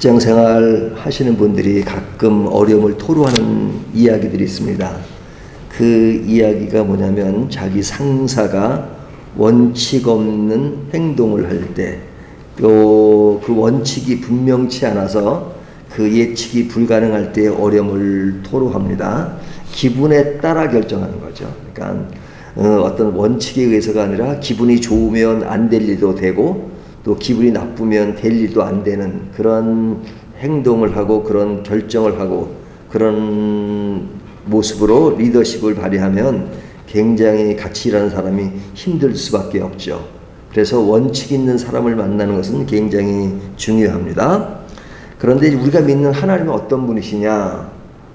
직장생활 하시는 분들이 가끔 어려움을 토로하는 이야기들이 있습니다. 그 이야기가 뭐냐면 자기 상사가 원칙 없는 행동을 할 때, 또 그 원칙이 분명치 않아서 그 예측이 불가능할 때 어려움을 토로합니다. 기분에 따라 결정하는 거죠. 그러니까 어떤 원칙에 의해서가 아니라 기분이 좋으면 안 될 일도 되고 또 기분이 나쁘면 될 일도 안 되는 그런 행동을 하고 그런 결정을 하고 그런 모습으로 리더십을 발휘하면 굉장히 같이 일하는 사람이 힘들 수밖에 없죠. 그래서 원칙 있는 사람을 만나는 것은 굉장히 중요합니다. 그런데 우리가 믿는 하나님은 어떤 분이시냐?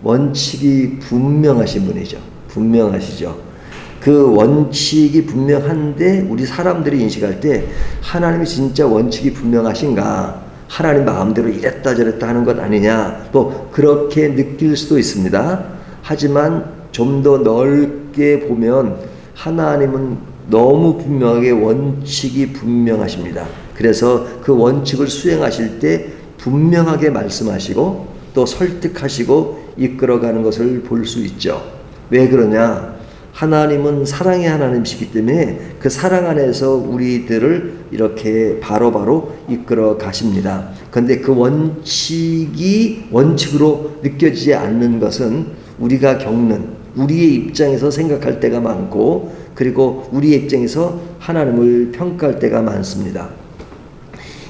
원칙이 분명하신 분이죠. 분명하시죠. 그 원칙이 분명한데 우리 사람들이 인식할 때 하나님이 진짜 원칙이 분명하신가? 하나님 마음대로 이랬다 저랬다 하는 것 아니냐? 뭐 그렇게 느낄 수도 있습니다. 하지만 좀 더 넓게 보면 하나님은 너무 분명하게 원칙이 분명하십니다. 그래서 그 원칙을 수행하실 때 분명하게 말씀하시고 또 설득하시고 이끌어가는 것을 볼 수 있죠. 왜 그러냐? 하나님은 사랑의 하나님이시기 때문에 그 사랑 안에서 우리들을 이렇게 바로바로 이끌어 가십니다. 그런데 그 원칙이 원칙으로 느껴지지 않는 것은 우리가 겪는 우리의 입장에서 생각할 때가 많고 그리고 우리의 입장에서 하나님을 평가할 때가 많습니다.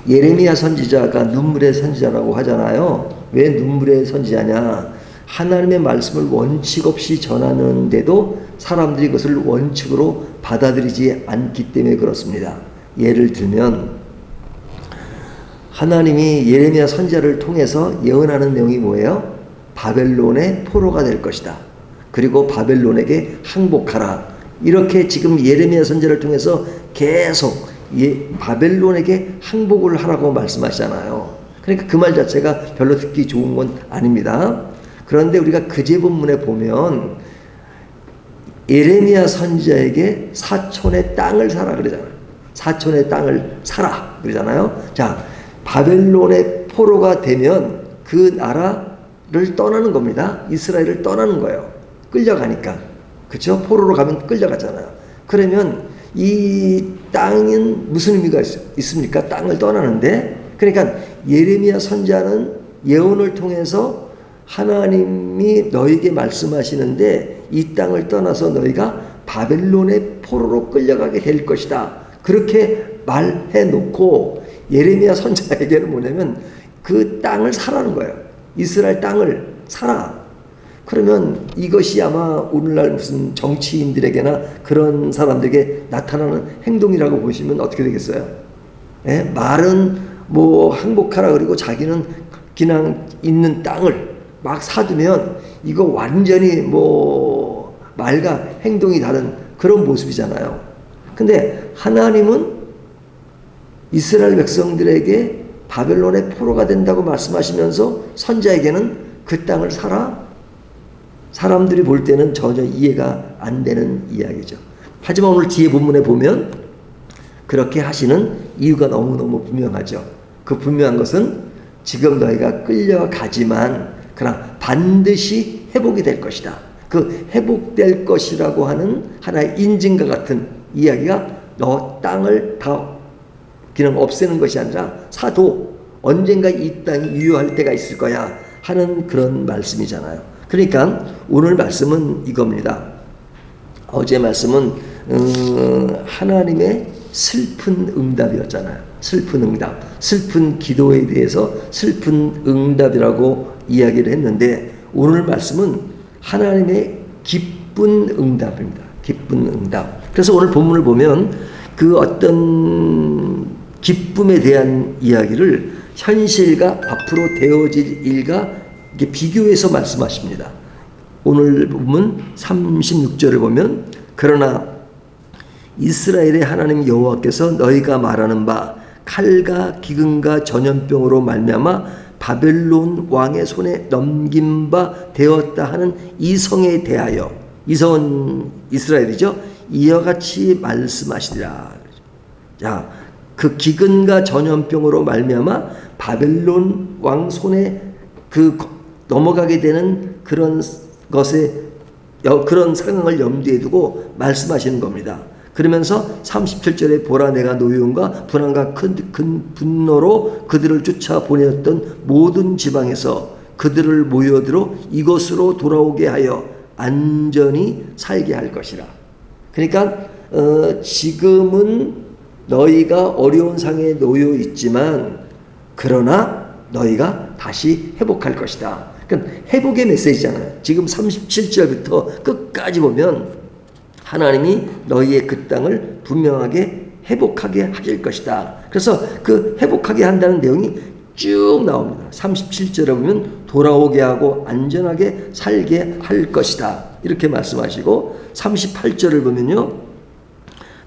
예레미야 선지자가 눈물의 선지자라고 하잖아요. 왜 눈물의 선지자냐? 하나님의 말씀을 원칙 없이 전하는데도 사람들이 그것을 원칙으로 받아들이지 않기 때문에 그렇습니다. 예를 들면 하나님이 예레미야 선지자를 통해서 예언하는 내용이 뭐예요? 바벨론의 포로가 될 것이다. 그리고 바벨론에게 항복하라. 이렇게 지금 예레미야 선지자를 통해서 계속 바벨론에게 항복을 하라고 말씀하시잖아요. 그러니까 그 말 자체가 별로 듣기 좋은 건 아닙니다. 그런데 우리가 그제 본문에 보면 예레미야 선지자에게 사촌의 땅을 사라 그러잖아요. 사촌의 땅을 사라 그러잖아요. 자, 바벨론의 포로가 되면 그 나라를 떠나는 겁니다. 이스라엘을 떠나는 거예요. 끌려가니까. 그렇죠? 포로로 가면 끌려가잖아요. 그러면 이 땅은 무슨 의미가 있습니까? 땅을 떠나는데. 그러니까 예레미야 선지자는 예언을 통해서 하나님이 너에게 말씀하시는데 이 땅을 떠나서 너희가 바벨론의 포로로 끌려가게 될 것이다. 그렇게 말해 놓고 예레미야 선지자에게는 뭐냐면 그 땅을 사라는 거예요. 이스라엘 땅을 사라. 그러면 이것이 아마 오늘날 무슨 정치인들에게나 그런 사람들에게 나타나는 행동이라고 보시면 어떻게 되겠어요? 예? 말은 뭐 항복하라 그리고 자기는 그냥 있는 땅을 막 사두면 이거 완전히 뭐 말과 행동이 다른 그런 모습이잖아요. 근데 하나님은 이스라엘 백성들에게 바벨론의 포로가 된다고 말씀하시면서 선지자에게는 그 땅을 사라? 사람들이 볼 때는 전혀 이해가 안 되는 이야기죠. 하지만 오늘 뒤에 본문에 보면 그렇게 하시는 이유가 너무너무 분명하죠. 그 분명한 것은 지금 너희가 끌려가지만 그러나 반드시 회복이 될 것이다. 그 회복될 것이라고 하는 하나의 인증과 같은 이야기가 너 땅을 다 그냥 없애는 것이 아니라 사도 언젠가 이 땅이 유효할 때가 있을 거야 하는 그런 말씀이잖아요. 그러니까 오늘 말씀은 이겁니다. 어제 말씀은 하나님의 슬픈 응답이었잖아요. 슬픈 응답, 슬픈 기도에 대해서 슬픈 응답이라고 이야기를 했는데 오늘 말씀은 하나님의 기쁜 응답입니다. 기쁜 응답. 그래서 오늘 본문을 보면 그 어떤 기쁨에 대한 이야기를 현실과 앞으로 되어질 일과 이렇게 비교해서 말씀하십니다. 오늘 본문 36절을 보면 그러나 이스라엘의 하나님 여호와께서 너희가 말하는 바 칼과 기근과 전염병으로 말미암아 바벨론 왕의 손에 넘긴 바 되었다 하는 이 성에 대하여, 이 성은 이스라엘이죠. 이와 같이 말씀하시리라. 자, 그 기근과 전염병으로 말미암아 바벨론 왕 손에 넘어가게 되는 그런 그런 상황을 염두에 두고 말씀하시는 겁니다. 그러면서 37절에 보라 내가 노여움과 불안과 큰 분노로 그들을 쫓아 보내었던 모든 지방에서 그들을 모여들어 이곳으로 돌아오게 하여 안전히 살게 할 것이라. 그러니까 지금은 너희가 어려운 상에 놓여 있지만 그러나 너희가 다시 회복할 것이다. 그러니까 회복의 메시지잖아요. 지금 37절부터 끝까지 보면 하나님이 너희의 그 땅을 분명하게 회복하게 하실 것이다. 그래서 그 회복하게 한다는 내용이 쭉 나옵니다. 37절에 보면 돌아오게 하고 안전하게 살게 할 것이다. 이렇게 말씀하시고 38절을 보면요.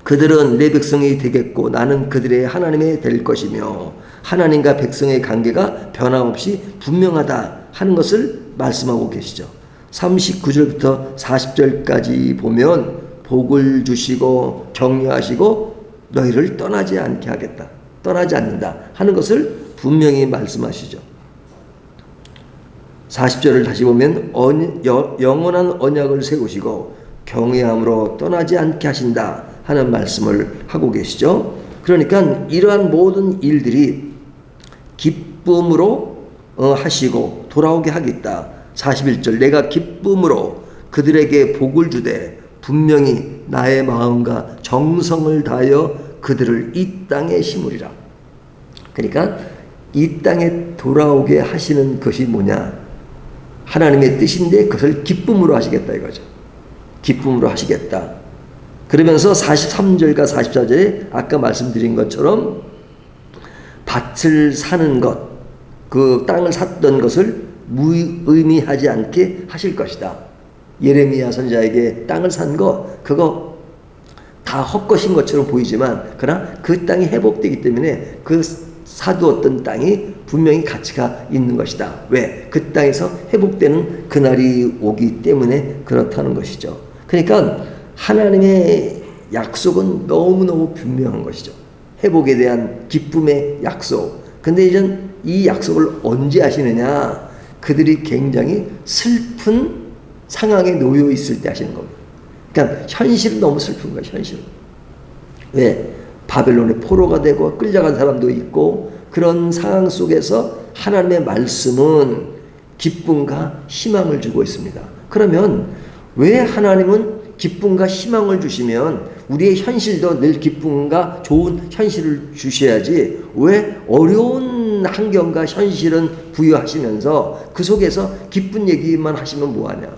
그들은 내 백성이 되겠고 나는 그들의 하나님이 될 것이며 하나님과 백성의 관계가 변함없이 분명하다 하는 것을 말씀하고 계시죠. 39절부터 40절까지 보면 복을 주시고 격려하시고 너희를 떠나지 않게 하겠다. 떠나지 않는다 하는 것을 분명히 말씀하시죠. 40절을 다시 보면 영원한 언약을 세우시고 경외함으로 떠나지 않게 하신다 하는 말씀을 하고 계시죠. 그러니까 이러한 모든 일들이 기쁨으로 하시고 돌아오게 하겠다. 41절 내가 기쁨으로 그들에게 복을 주되 분명히 나의 마음과 정성을 다하여 그들을 이 땅에 심으리라. 그러니까 이 땅에 돌아오게 하시는 것이 뭐냐? 하나님의 뜻인데 그것을 기쁨으로 하시겠다 이거죠. 기쁨으로 하시겠다. 그러면서 43절과 44절에 아까 말씀드린 것처럼 밭을 사는 것, 그 땅을 샀던 것을 무의미하지 않게 하실 것이다. 예레미야 선지자에게 땅을 산 거 그거 다 헛것인 것처럼 보이지만 그러나 그 땅이 회복되기 때문에 그 사두었던 땅이 분명히 가치가 있는 것이다. 왜? 그 땅에서 회복되는 그날이 오기 때문에 그렇다는 것이죠. 그러니까 하나님의 약속은 너무너무 분명한 것이죠. 회복에 대한 기쁨의 약속. 근데 이제 이 약속을 언제 하시느냐? 그들이 굉장히 슬픈 상황에 놓여 있을 때 하시는 겁니다. 그러니까 현실은 너무 슬픈 거예요. 현실은. 왜? 바벨론의 포로가 되고 끌려간 사람도 있고 그런 상황 속에서 하나님의 말씀은 기쁨과 희망을 주고 있습니다. 그러면 왜 하나님은 기쁨과 희망을 주시면 우리의 현실도 늘 기쁨과 좋은 현실을 주셔야지 왜 어려운 환경과 현실은 부여하시면서 그 속에서 기쁜 얘기만 하시면 뭐하냐.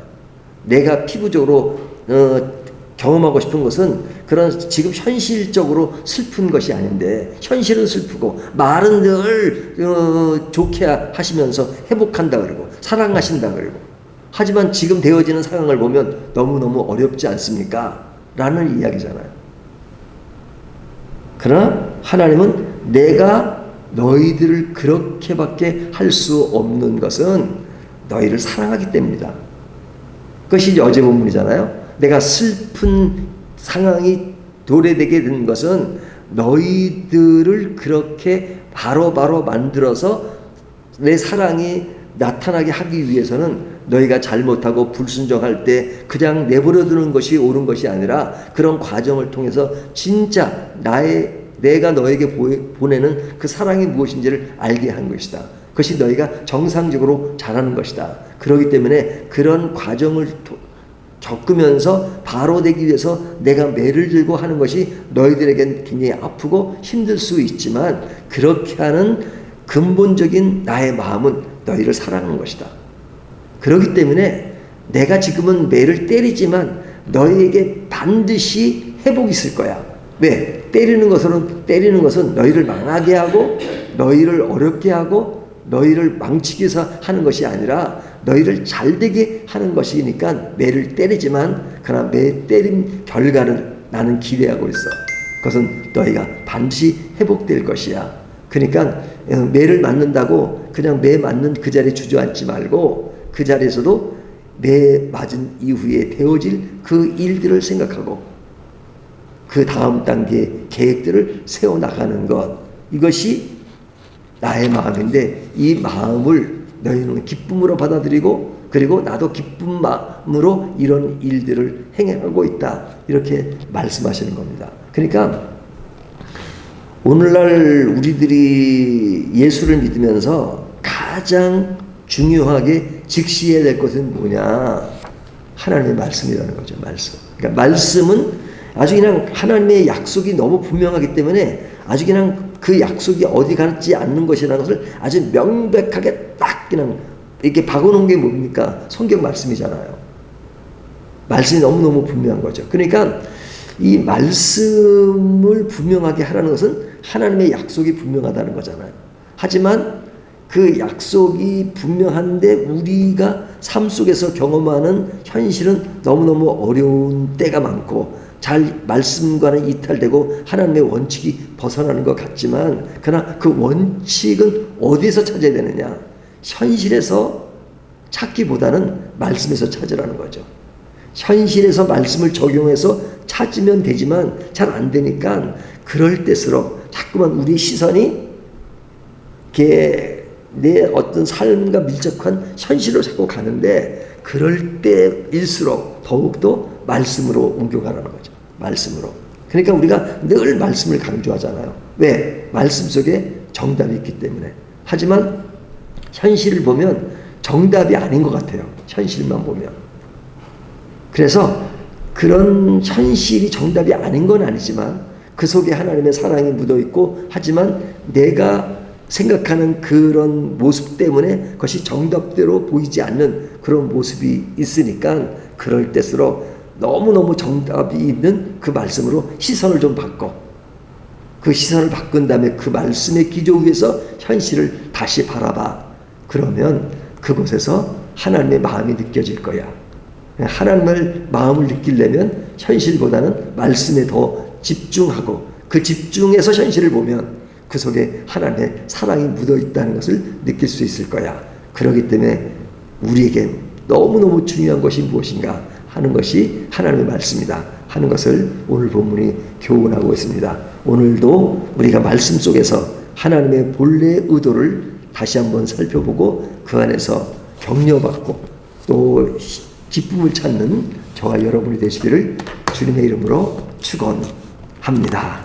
내가 피부적으로 경험하고 싶은 것은 그런 지금 현실적으로 슬픈 것이 아닌데 현실은 슬프고 말은 늘 좋게 하시면서 회복한다 그러고 사랑하신다 그러고 하지만 지금 되어지는 상황을 보면 너무너무 어렵지 않습니까? 라는 이야기잖아요. 그러나 하나님은 내가 너희들을 그렇게밖에 할 수 없는 것은 너희를 사랑하기 때문이다. 그것이 어제 본문이잖아요. 내가 슬픈 상황이 도래되게 된 것은 너희들을 그렇게 바로바로 만들어서 내 사랑이 나타나게 하기 위해서는 너희가 잘못하고 불순종할 때 그냥 내버려두는 것이 옳은 것이 아니라 그런 과정을 통해서 진짜 내가 너에게 보내는 그 사랑이 무엇인지를 알게 한 것이다. 그것이 너희가 정상적으로 잘하는 것이다. 그렇기 때문에 그런 과정을 겪으면서 바로 되기 위해서 내가 매를 들고 하는 것이 너희들에겐 굉장히 아프고 힘들 수 있지만 그렇게 하는 근본적인 나의 마음은 너희를 사랑하는 것이다. 그렇기 때문에 내가 지금은 매를 때리지만 너희에게 반드시 회복이 있을 거야. 왜? 때리는 것은 너희를 망하게 하고 너희를 어렵게 하고 너희를 망치기 위해서 하는 것이 아니라 너희를 잘되게 하는 것이니까 매를 때리지만 그러나 매 때린 결과를 나는 기대하고 있어. 그것은 너희가 반드시 회복될 것이야. 그러니까 매를 맞는다고 그냥 매 맞는 그 자리에 주저앉지 말고 그 자리에서도 매 맞은 이후에 되어질 그 일들을 생각하고 그 다음 단계 계획들을 세워나가는 것, 이것이 나의 마음인데 이 마음을 너희는 기쁨으로 받아들이고 그리고 나도 기쁜 마음으로 이런 일들을 행하고 있다, 이렇게 말씀하시는 겁니다. 그러니까 오늘날 우리들이 예수를 믿으면서 가장 중요하게 직시해야 될 것은 뭐냐? 하나님의 말씀이라는 거죠. 말씀. 그러니까 말씀은 아주 그냥 하나님의 약속이 너무 분명하기 때문에 아주 그냥 그 약속이 어디 가지 않는 것이라는 것을 아주 명백하게 딱 그냥 이렇게 박아놓은 게 뭡니까? 성경 말씀이잖아요. 말씀이 너무너무 분명한 거죠. 그러니까 이 말씀을 분명하게 하라는 것은 하나님의 약속이 분명하다는 거잖아요. 하지만 그 약속이 분명한데 우리가 삶 속에서 경험하는 현실은 너무너무 어려운 때가 많고 잘 말씀과는 이탈되고 하나님의 원칙이 벗어나는 것 같지만, 그러나 그 원칙은 어디서 찾아야 되느냐? 현실에서 찾기보다는 말씀에서 찾으라는 거죠. 현실에서 말씀을 적용해서 찾으면 되지만 잘 안 되니까 그럴 때일수록 자꾸만 우리 시선이 내 어떤 삶과 밀접한 현실로 자꾸 가는데, 그럴 때일수록 더욱더 말씀으로 옮겨가라는 거죠. 말씀으로. 그러니까 우리가 늘 말씀을 강조하잖아요. 왜? 말씀 속에 정답이 있기 때문에. 하지만 현실을 보면 정답이 아닌 것 같아요. 현실만 보면. 그래서 그런 현실이 정답이 아닌 건 아니지만 그 속에 하나님의 사랑이 묻어 있고, 하지만 내가 생각하는 그런 모습 때문에 그것이 정답대로 보이지 않는 그런 모습이 있으니까 그럴 때일수록 너무너무 정답이 있는 그 말씀으로 시선을 좀 바꿔. 그 시선을 바꾼 다음에 그 말씀의 기조 위에서 현실을 다시 바라봐. 그러면 그곳에서 하나님의 마음이 느껴질 거야. 하나님의 마음을 느끼려면 현실보다는 말씀에 더 집중하고, 그 집중해서 현실을 보면 그 속에 하나님의 사랑이 묻어 있다는 것을 느낄 수 있을 거야. 그렇기 때문에 우리에게 너무너무 중요한 것이 무엇인가 하는 것이 하나님의 말씀이다 하는 것을 오늘 본문이 교훈하고 있습니다. 오늘도 우리가 말씀 속에서 하나님의 본래 의도를 다시 한번 살펴보고 그 안에서 격려받고 또 기쁨을 찾는 저와 여러분이 되시기를 주님의 이름으로 축원합니다.